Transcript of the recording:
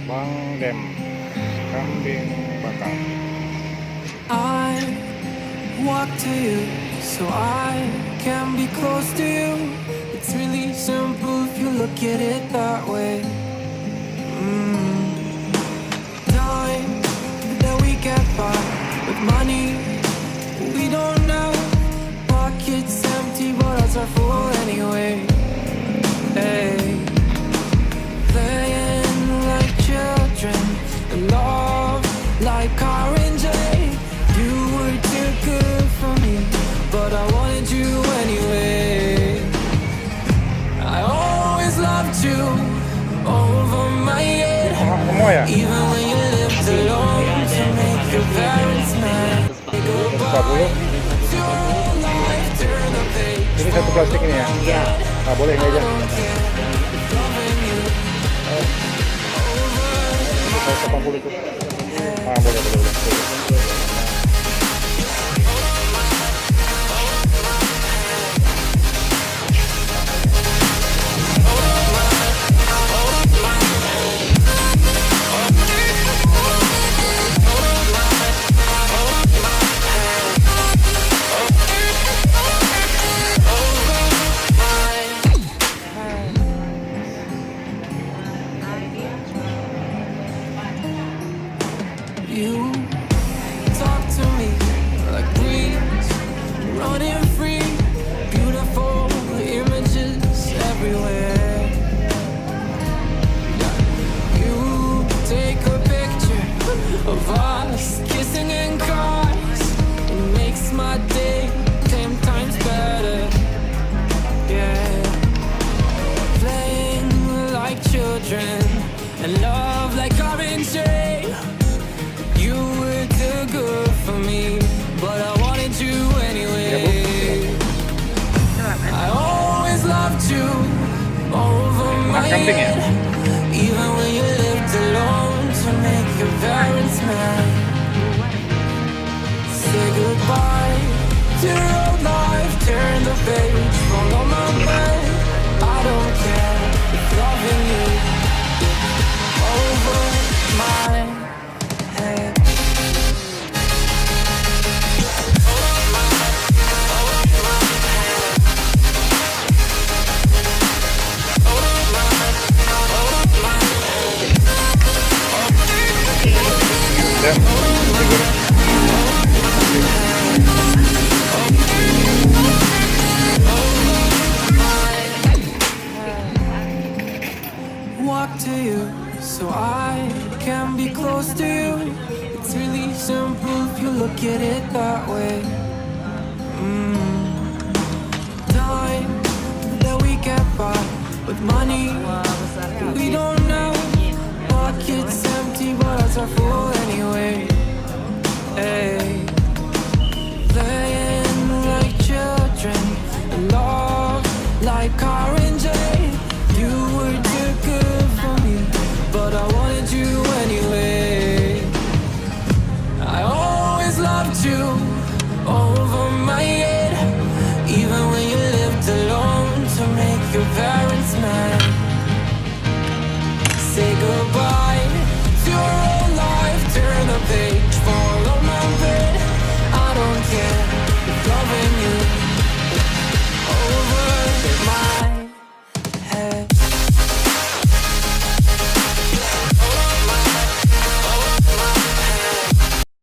Bang Dem, kambing bakar. I walk to you so I can be close to you. It's really simple if you look at it that way. Time that we get by with money we don't know. Pockets empty but hearts are full anyway. Hey, playing like children and love like orange. You were too good for me, but I wanted you anyway. I always loved you over my head, even when you lived alone to make your parents mad. Say goodbye to your life, turn the page. Ini satu plastik ini ya? Iya. Nah, boleh ini aja. Saya 80 itu. Ah, boleh. You talk to me like breeze, running free, beautiful images everywhere. You take a picture of us kissing in cars, it makes my day 10 times better. Yeah, playing like children and love like orange. You were too good for me, but I wanted you anyway. I always loved you over my head, even when you lived alone to make your parents mad. Say goodbye to your life, turn the page, follow my mind. I don't care if loving you over my head. Walk to you so I can be close to you. It's really simple if you look at it that way. Time that we get by with money we don't know. Pockets empty but hearts are full anyway. Hey, playing like children and love like orange. You were too good for me, but I wanted you anyway. I always loved you over my head, even when you lived alone to make your parents mad. Say goodbye